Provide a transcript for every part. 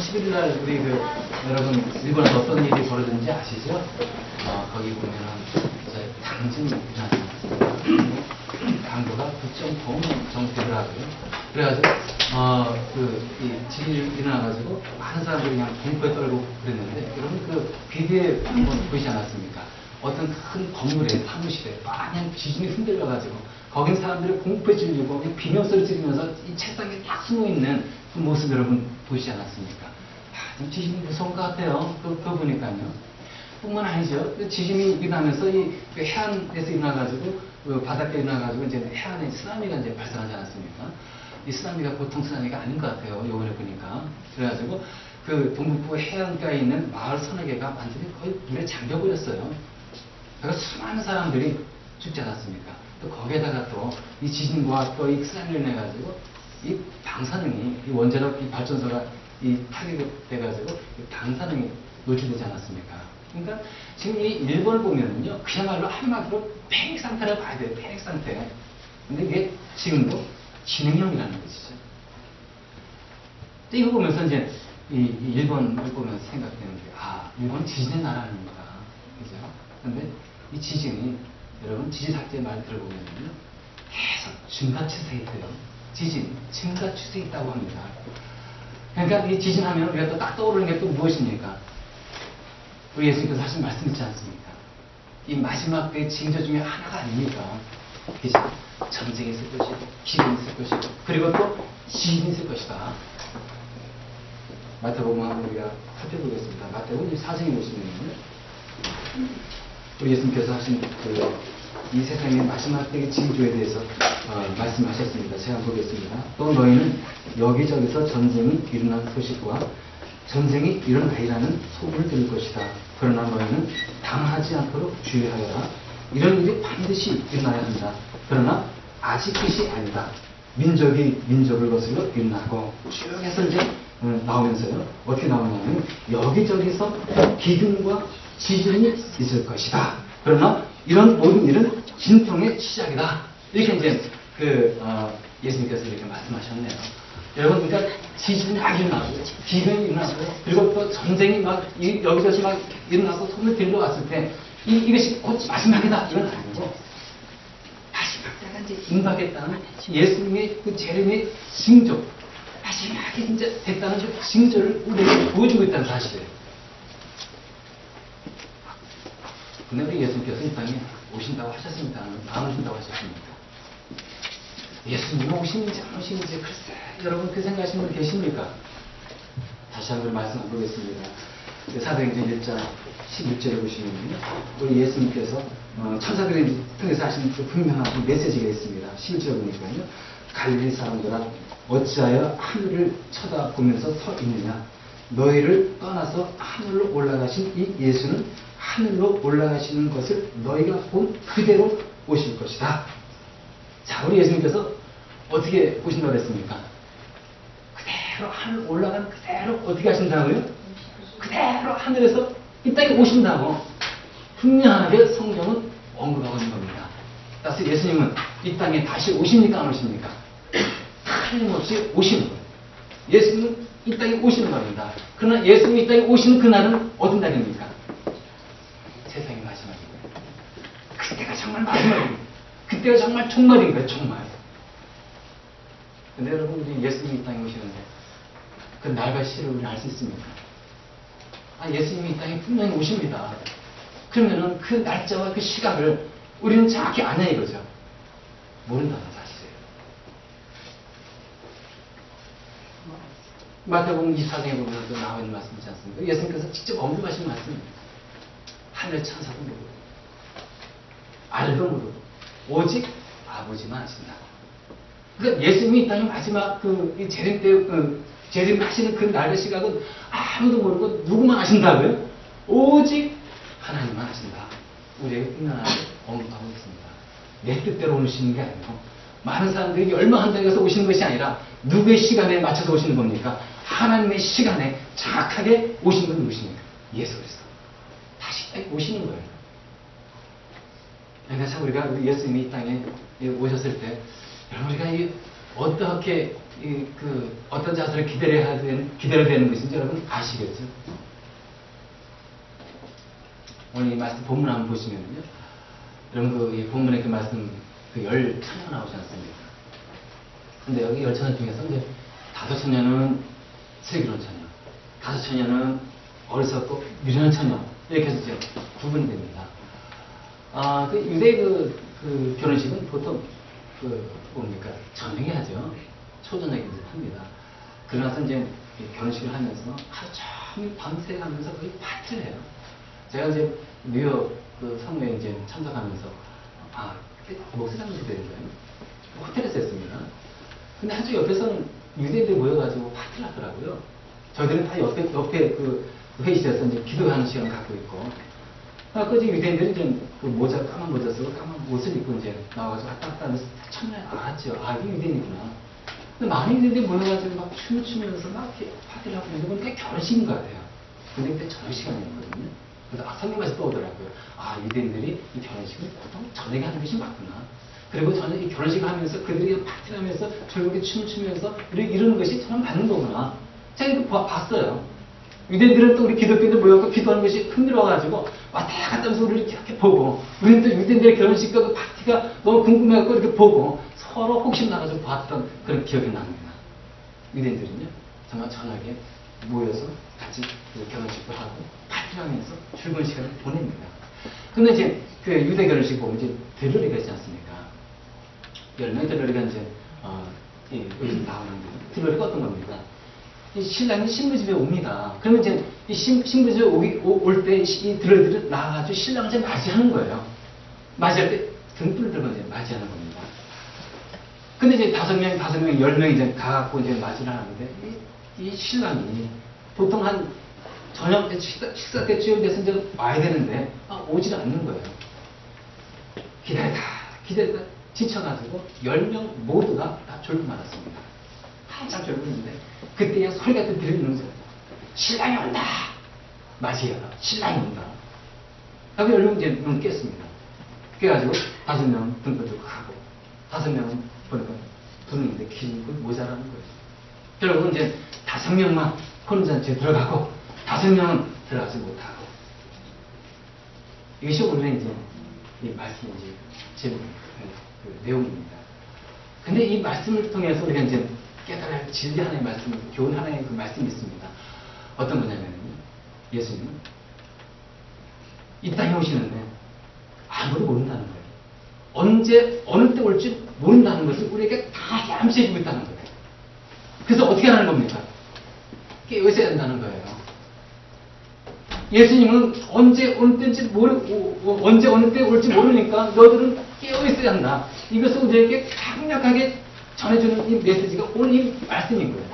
11일 날 우리 여러분 일본에서 어떤 일이 벌어졌는지 아시죠? 거기 보면은 이제 당진이 일어났습니다. 강도가 9.9 정도 되더라고요. 그래가지고 이 지진이 일어나가지고 많은 사람들이 그냥 공포에 떨고 그랬는데 여러분 그 비디오에 한번 보이지 않았습니까? 어떤 큰 건물에 사무실에 마냥 지진이 흔들려가지고 거긴 사람들이 공포에 질리고 비명소리 지르면서 이 책상에 딱 숨어있는 그 모습 여러분 보이지 않았습니까? 좀 지진이 무서운 것 같아요. 그거 보니까요. 뿐만 아니죠. 지진이 일어나면서 이 해안에서 일어나가지고 바닷가에 일어나가지고 이제 해안에 쓰나미가 이제 발생하지 않았습니까? 이 쓰나미가 보통 쓰나미가 아닌 것 같아요. 요번에 보니까. 그래가지고 그 동북부 해안가에 있는 마을 서너 개가 완전히 거의 물에 잠겨버렸어요. 그래서 수많은 사람들이 죽지 않았습니까? 또 거기에다가 또 이 지진과 또 이 쓰나미를 내가지고 이 방사능이 이 원자력 이 발전소가 이 타격이 돼가지고 이 방사능이 노출되지 않았습니까? 그러니까 지금 이 일본을 보면은요, 그야말로 한마디로 패닉 상태라고 봐야 돼요. 패닉 상태. 근데 이게 지금도 진행형이라는 것이죠. 이거 보면서 이제 이 일본을 보면서 생각되는 게, 일본 지진의 나라 아닙니까? 그죠? 근데 이 지진이, 여러분 지지사학자의 말 들어보면요, 계속 증가 추세에 있대요. 지진, 증가 추세에 있다고 합니다. 그러니까 이 지진하면 우리가 또 딱 떠오르는 게 또 무엇입니까? 우리 예수님께서 하신 말씀 있지 않습니까? 이 마지막 때의 징조 중에 하나가 아닙니까? 그죠? 전쟁이 있을 것이고, 기근이 있을 것이고, 그리고 또 지진이 있을 것이다. 마태복음 한번 우리가 살펴보겠습니다. 마태복음 4장에 보시면요, 우리 예수님께서 하신 이 세상의 마지막 때의 징조에 대해서 말씀하셨습니다. 제가 보겠습니다. 또 너희는 여기저기서 전쟁이 일어난 소식과 전쟁이 일어나리라는 소문을 들을 것이다. 그러나 너희는 당하지 않도록 주의하여라. 이런 일이 반드시 일어나야 한다. 그러나 아직 끝이 아니다. 민족이 민족을 거슬러 일어나고 쭉 해서 이제 나오면서요. 어떻게 나오냐면 여기저기서 기근과 지진이 있을 것이다. 그러나 이런 모든 일은 진통의 시작이다. 이렇게 이제 예수님께서 이렇게 말씀하셨네요. 여러분, 그러니까 지진이 막 일어나고, 기근이 일어나고, 그리고 또 전쟁이 막, 여기저기 막 일어나고, 손을 들러 왔을 때, 이것이 곧 마지막이다. 이건 아니고, 마지막 때가 이제 임박했다는 예수님의 그 재림의 징조, 마지막에 진짜 됐다는 그 징조를 우리에게 보여주고 있다는 사실이에요. 근데 우리 예수님께서 이 땅에 오신다고 하셨습니다. 안 오신다고 하셨습니다. 예수님이 오시는지 안 오시는지 글쎄 여러분 그 생각하시는 분 계십니까? 다시 한번 말씀 보겠습니다. 사도행전 1장 11절에 보시면요, 우리 예수님께서 천사들을 통해서 하시는 그 분명한 메시지가 있습니다. 11절 보니까요, 갈릴리 사람들아 어찌하여 하늘을 쳐다보면서 서 있느냐? 너희를 떠나서 하늘로 올라가신 이 예수는 하늘로 올라가시는 것을 너희가 본 그대로 오실 것이다. 자, 우리 예수님께서 어떻게 오신다고 했습니까? 그대로 하늘 올라간 그대로 어떻게 하신다고요? 그대로 하늘에서 이 땅에 오신다고 분명하게 성경은 언급하고 있는 겁니다. 따라서 예수님은 이 땅에 다시 오십니까? 안 오십니까? 틀림없이 오시는 거예요. 예수님은 이 땅에 오시는 겁니다. 그러나 예수님이 이 땅에 오시는 그날은 어떤 날입니까? 세상의 마지막이고요. 그때가 정말 마지막입니다. 그때가 정말 종말인 거예요. 종말. 근데 여러분, 우리 예수님이 이 땅에 오시는데 그 날과 시를 우리는 알 수 있습니까? 예수님이 이 땅에 분명히 오십니다. 그러면은 그 날짜와 그 시각을 우리는 정확히 아냐 이거죠. 모른다는 사실이에요. 마태복음 24장에 보면 나와 있는 말씀이지 않습니까? 예수님께서 직접 언급하신 말씀입니다. 하늘 천사도 모르고 알도 모르고 오직 아버지만 아신다. 그러니까 예수님이 이 땅에 마지막 재림 때 재림하시는 그 날의 시각은 아무도 모르고 누구만 아신다고요? 오직 하나님만 아신다. 우리에게 분명하게 언급하고 있습니다. 내 뜻대로 오시는 게 아니고 많은 사람들이 열망한다고 해서 오시는 것이 아니라 누구의 시간에 맞춰서 오시는 겁니까? 하나님의 시간에 정확하게 오시는 건 누구십니까? 예수 그리스도. 다시 오시는 거예요. 그러니까 참 우리 예수님이 이 땅에 오셨을 때, 여러분 우리가 어떻게 어떤 자세를 기다려야 되는 것인지 여러분 아시겠죠? 오늘 이 말씀 본문 한번 보시면요. 여러분 이 본문에 그 말씀 열 처녀 나오지 않습니까? 근데 여기 열 처녀 중에서 이제 5처녀는 슬기로운 처녀, 5처녀는 어리석고 미련한 처녀 이렇게 해서 이제 구분이 됩니다. 유대 결혼식은 보통 뭡니까? 저녁에 하죠. 초저녁에 이제 합니다. 그러나서 이제 결혼식을 하면서 하루 종일 밤새 가면서 거의 파티를 해요. 제가 이제 뉴욕 성모에 이제 참석하면서 목사님이 되는 거예요. 호텔에서 했습니다. 근데 한쪽 옆에서는 유대인들이 모여가지고 파티를 하더라고요. 저희들은 다 옆에 회의실에서 이제 기도하는 시간을 갖고 있고, 그 유대인들이 이제 까만 모자 쓰고 까만 옷을 입고 이제 나와가지고 왔다 갔다 하면서 처음에 알았죠. 이게 유대인이구나. 근데 많은 유대인들이 모여가지고 막 춤을 추면서 막 이렇게 파티를 하고 있는데 보니까 결혼식인 것 같아요. 근데 그때 저녁 시간이었거든요. 그래서 성경에서 떠오더라고요. 유대인들이 이 결혼식을 보통 저녁에 하는 것이 맞구나. 그리고 저는 이 결혼식을 하면서 그들이 파티를 하면서 조용히 춤을 추면서 이러는 것이 저는 맞는 거구나. 제가 이거 봤어요. 유대인들은 또 우리 기독교인들 모여서 기도하는 것이 흥미로워가지고 왔다 갔다 하면서 우리를 이렇게 보고, 우리는 또 유대인들의 결혼식과 그 파티가 너무 궁금해갖고 이렇게 보고 서로 혹시 나가서 봤던 그런 기억이 납니다. 유대인들은요 정말 저녁에 모여서 같이 결혼식도 하고 파티를 하면서 즐거운 시간을 보냅니다. 근데 이제 유대 결혼식 보면 이제 들러리가 있지 않습니까? 10명의 들러리가 이제 여기서 나오는데, 들러리가 어떤 겁니까? 이 신랑이 신부집에 옵니다. 그러면 이제 이 신부집에 올 때 이 들러리들이 나와가지고 신랑을 이제 맞이하는 거예요. 맞이할 때 등불을 들고 이제 맞이하는 겁니다. 근데 이제 5명, 10명 이제 가갖고 이제 맞이를 하는데, 이 신랑이 보통 한 저녁 때 식사 때쯤 돼서 이제 와야 되는데, 오질 않는 거예요. 기다리다 지쳐가지고 10명 모두가 다 졸고 말았습니다. 한참 졸고 있는데, 그때야 소리가 또 들리는 거예요. 신랑이 온다! 맞이해라. 신랑이 온다. 그래서 10명 이제 눈을 깼습니다. 깨가지고 5명 등불 들고 가고, 5명은 보니까 분위기인데 길고 모자라는 거예요. 결국은 이제 5명만 혼자한테 들어가고 5명은 들어가지 못하고. 이것이 오늘의 이제 이 말씀의 이제 제목, 내용입니다. 근데 이 말씀을 통해서 우리가 이제 깨달아야 할 진리 하나의 말씀, 교훈 하나의 그 말씀이 있습니다. 어떤 거냐면, 예수님은 이 땅에 오시는데 아무도 모른다는 거예요. 언제, 어느 때 올지 모른다는 것을 우리에게 다 얌시해주고 있다는 거예요. 그래서 어떻게 하는 겁니까? 깨어있어야 된다는 거예요. 예수님은 언제 어느 때인지 언제 어느 때 올지 모르니까 너희들은 깨어있어야 한다. 이것을 우리에게 강력하게 전해주는 이 메시지가 오늘 이 말씀인 거예요.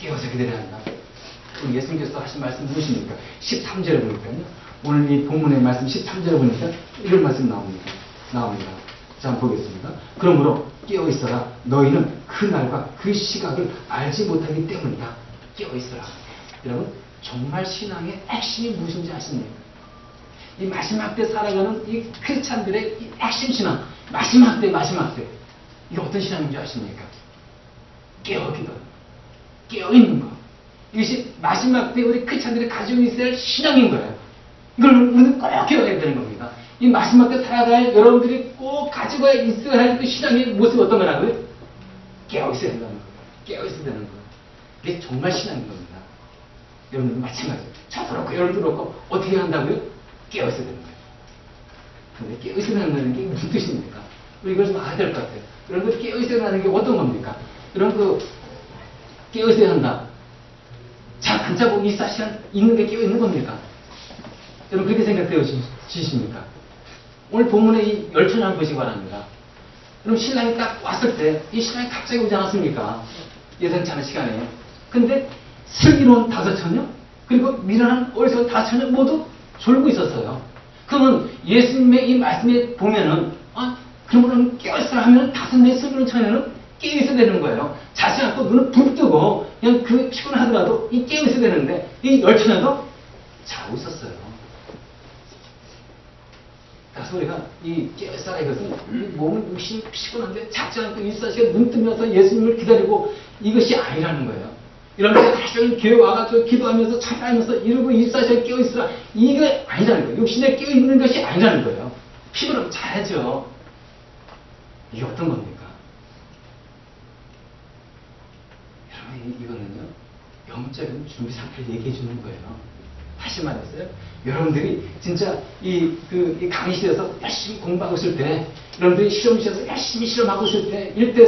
깨어서 기다려야 한다. 예수님께서 하신 말씀 무엇입니까? 13절에 보니까요. 오늘 이 본문의 말씀 13절에 보니까 이런 말씀 나옵니다. 자, 한번 보겠습니다. 그러므로 깨어있어라. 너희는 그 날과 그 시각을 알지 못하기 때문이다. 깨어있어라. 여러분, 정말 신앙의 핵심이 무엇인지 아십니까? 이 마지막 때 살아가는 이 크리스찬들의 이 핵심 신앙, 마지막 때 이게 어떤 신앙인지 아십니까? 깨어기도, 깨어있는 거. 이것이 마지막 때 우리 크리스찬들이 가지고 있어야 할 신앙인 거예요. 이걸 우리는 꼭 깨어야 되는 겁니다. 이 마지막 때 살아갈 여러분들이 꼭 가지고 있어야 할 그 신앙의 모습이 어떤 거라고요? 깨어있어야 된다는 거예요. 깨어있어야 되는 거예요. 이게 정말 신앙인 겁니다. 여러분들도 마찬가지예요. 저도 그렇고 여러분도 그렇고 어떻게 한다고요? 깨어있어야 되는 거예요. 근데 깨어있어야 된다는 게 무슨 뜻입니까? 우리 이걸 좀 알아야 될 것 같아요. 여러분들 깨어있어야 한다는 게 어떤 겁니까? 여러분 깨어있어야 한다. 잠 안 자고 24시간 있는 게 깨어있는 겁니까? 여러분 그렇게 생각되시십니까? 오늘 본문에 이 열천을 한번 보시기 바랍니다. 여러분 신랑이 딱 왔을 때 이 신랑이 갑자기 오지 않았습니까? 예상치 않은 시간에. 근데 슬기로운 5처녀 그리고 미련한 어리석은 5처녀 모두 졸고 있었어요. 그러면 예수님의 이 말씀에 보면은 그러면 깨어있어라 하면 5명의 슬기로운 처녀는 깨어있어야 되는 거예요. 자지 않고 눈을 붙뜨고 그냥 피곤하더라도 이 깨어있어야 되는데 이 10처녀도 자고 있었어요. 그래서 우리가 이 깨어있어라 이것은 몸은 육신이 피곤한데 작지 않고 24시간 눈 뜨면서 예수님을 기다리고 이것이 아니라는 거예요. 이러면서 하루 교회 와가지고 기도하면서 찬양하면서 이러고 24시간 깨어있으라 이거 아니라는 거예요. 육신에 깨어있는 것이 아니라는 거예요. 피곤하면 자야죠. 이게 어떤 겁니까? 여러분 이거는요 영적인 준비 상태를 얘기해 주는 거예요. 다시 말했어요. 여러분들이 진짜 이 강의실에서 열심히 공부하고 있을 때, 여러분들이 실험실에서 열심히 실험하고 있을 때, 1대